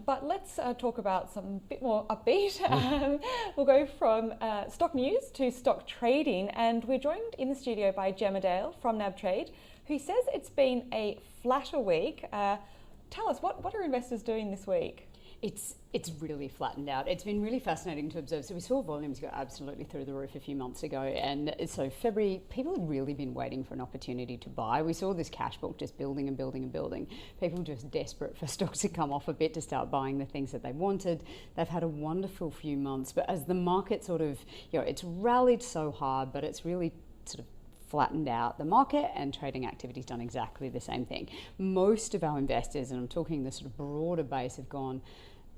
But let's talk about something a bit more upbeat. We'll go from stock news to stock trading, and we're joined in the studio by Gemma Dale from nabtrade, who says it's been a flatter week. Tell us, what are investors doing this week? It's really flattened out. It's been really fascinating to observe. So we saw volumes go absolutely through the roof a few months ago, and so February, people had really been waiting for an opportunity to buy. We saw this cash book just building and building and building. People just desperate for stocks to come off a bit to start buying the things that they wanted. They've had a wonderful few months, but as the market sort of, it's rallied so hard, but it's really sort of flattened out the market, and trading activity's done exactly the same thing. Most of our investors, and I'm talking the sort of broader base, have gone,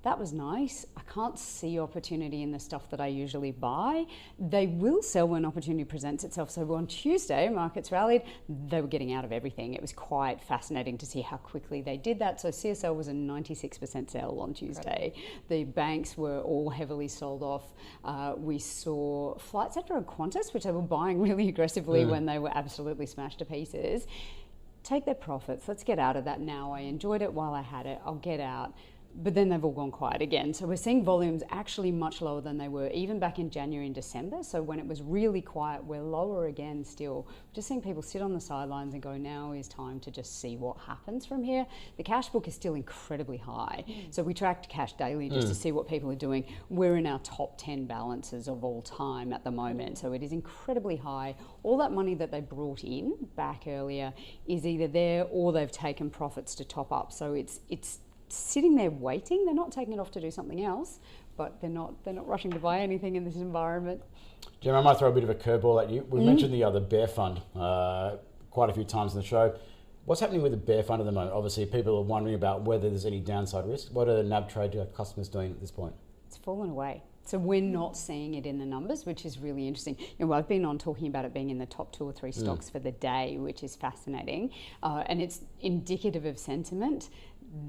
that was nice. I can't see opportunity in the stuff that I usually buy. They will sell when opportunity presents itself. So on Tuesday, markets rallied, they were getting out of everything. It was quite fascinating to see how quickly they did that. So CSL was a 96% sell on Tuesday. The banks were all heavily sold off. We saw Flight Centre and Qantas, which they were buying really aggressively when they were absolutely smashed to pieces. Take their profits. Let's get out of that now. I enjoyed it while I had it. I'll get out. But then they've all gone quiet again. So we're seeing volumes actually much lower than they were even back in January and December. So when it was really quiet, we're lower again still. Just seeing people sit on the sidelines and go, now is time to just see what happens from here. The cash book is still incredibly high. So we tracked cash daily just to see what people are doing. We're in our top 10 balances of all time at the moment. So it is incredibly high. All that money that they brought in back earlier is either there or they've taken profits to top up. So it's sitting there waiting. They're not taking it off to do something else, but they're not rushing to buy anything in this environment. Gemma, I might throw a bit of a curveball at you. We mentioned the other bear fund quite a few times in the show. What's happening with the bear fund at the moment? Obviously, people are wondering about whether there's any downside risk. What are the nabtrade customers doing at this point? It's fallen away. So we're not seeing it in the numbers, which is really interesting. I've been on talking about it being in the top 2 or 3 stocks for the day, which is fascinating. And it's indicative of sentiment.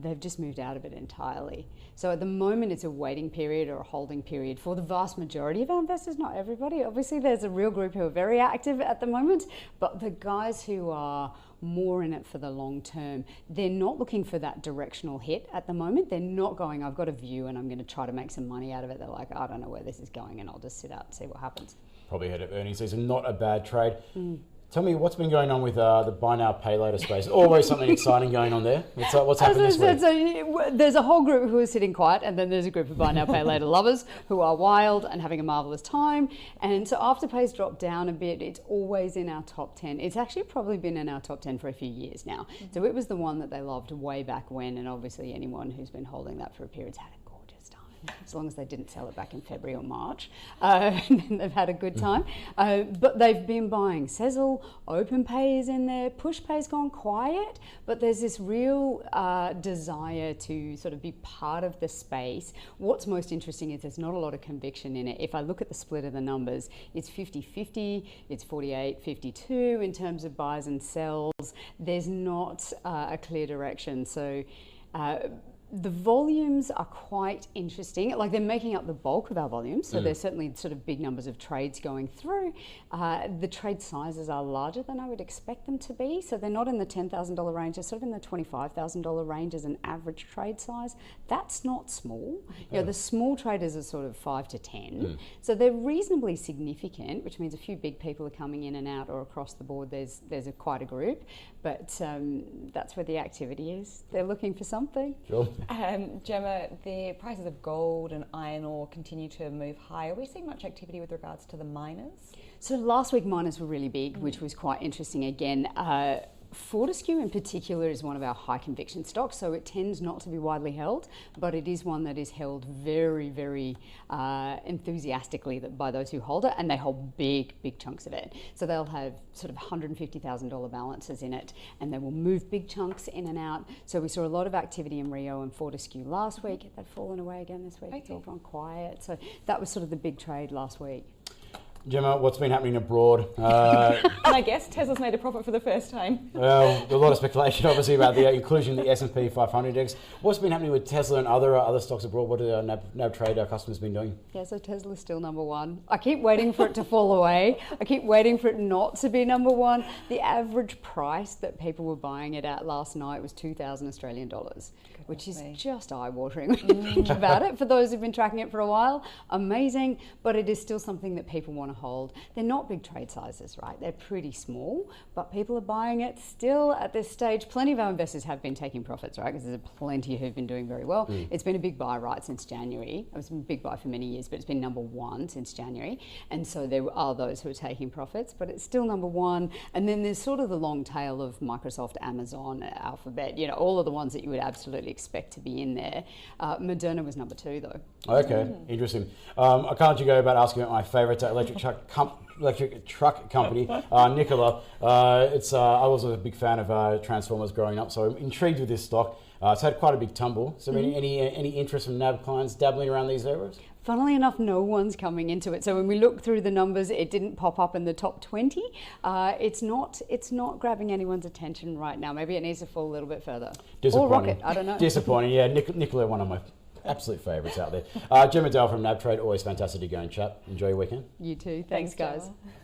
They've just moved out of it entirely. So at the moment, it's a waiting period or a holding period for the vast majority of our investors, not everybody. Obviously, there's a real group who are very active at the moment, but the guys who are more in it for the long term, they're not looking for that directional hit at the moment. They're not going, I've got a view and I'm going to try to make some money out of it. They're like, I don't know where this is going and I'll just sit out and see what happens. Probably ahead of earnings season, not a bad trade. Tell me what's been going on with the buy now, pay later space. Always something exciting going on there. What's happened this week? So there's a whole group who are sitting quiet, and then there's a group of buy now, pay later lovers who are wild and having a marvellous time. And so Afterpay's dropped down a bit. It's always in our top 10. It's actually probably been in our top 10 for a few years now. So it was the one that they loved way back when, and obviously anyone who's been holding that for a period's had it. As long as they didn't sell it back in February or March, then they've had a good time. But they've been buying Sezzle, OpenPay is in there, PushPay's gone quiet, but there's this real desire to sort of be part of the space. What's most interesting is there's not a lot of conviction in it. If I look at the split of the numbers, it's 50-50, it's 48-52 in terms of buys and sells. There's not a clear direction. So the volumes are quite interesting. Like, they're making up the bulk of our volumes, so there's certainly sort of big numbers of trades going through. The trade sizes are larger than I would expect them to be, so they're not in the $10,000 range, they're sort of in the $25,000 range as an average trade size. That's not small. The small traders are sort of 5 to 10, so they're reasonably significant, which means a few big people are coming in and out, or across the board there's quite a group, but that's where the activity is. They're looking for something. Sure. Gemma, the prices of gold and iron ore continue to move higher. Are we seeing much activity with regards to the miners? So last week miners were really big, which was quite interesting again. Fortescue in particular is one of our high conviction stocks, so it tends not to be widely held, but it is one that is held very, very enthusiastically by those who hold it, and they hold big chunks of it. So they'll have sort of $150,000 balances in it, and they will move big chunks in and out. So we saw a lot of activity in Rio and Fortescue last week. They've fallen away again this week. It's all gone quiet. So that was sort of the big trade last week. Gemma, what's been happening abroad? And I guess Tesla's made a profit for the first time. Well, a lot of speculation, obviously, about the inclusion of the S&P 500 index. What's been happening with Tesla and other stocks abroad? What have our nabtrade customers been doing? Yeah, so Tesla's still number one. I keep waiting for it to fall away. I keep waiting for it not to be number one. The average price that people were buying it at last night was 2,000 Australian dollars, which is just eye-watering when you think about it. For those who've been tracking it for a while, amazing, but it is still something that people want to hold. They're not big trade sizes, right? They're pretty small, but people are buying it still at this stage. Plenty of our investors have been taking profits, right? Because there's plenty who've been doing very well. It's been a big buy right since January. It was a big buy for many years, but it's been number one since January. And so there are those who are taking profits, but it's still number one. And then there's sort of the long tail of Microsoft, Amazon, Alphabet, you know, all of the ones that you would absolutely expect to be in there. Moderna was number two though. Okay, interesting. I can't let you go about asking about my favourite electric truck company, Nikola. I was a big fan of Transformers growing up, so I'm intrigued with this stock. It's had quite a big tumble. So any interest from NAB clients dabbling around these areas? Funnily enough, no one's coming into it. So when we look through the numbers, it didn't pop up in the top 20. It's not grabbing anyone's attention right now. Maybe it needs to fall a little bit further. Or rocket, I don't know. Disappointing, yeah. Nikola, one of my absolute favourites out there. Gemma Dale from nabtrade, always fantastic to go and chat. Enjoy your weekend. You too. Thanks guys. Gemma.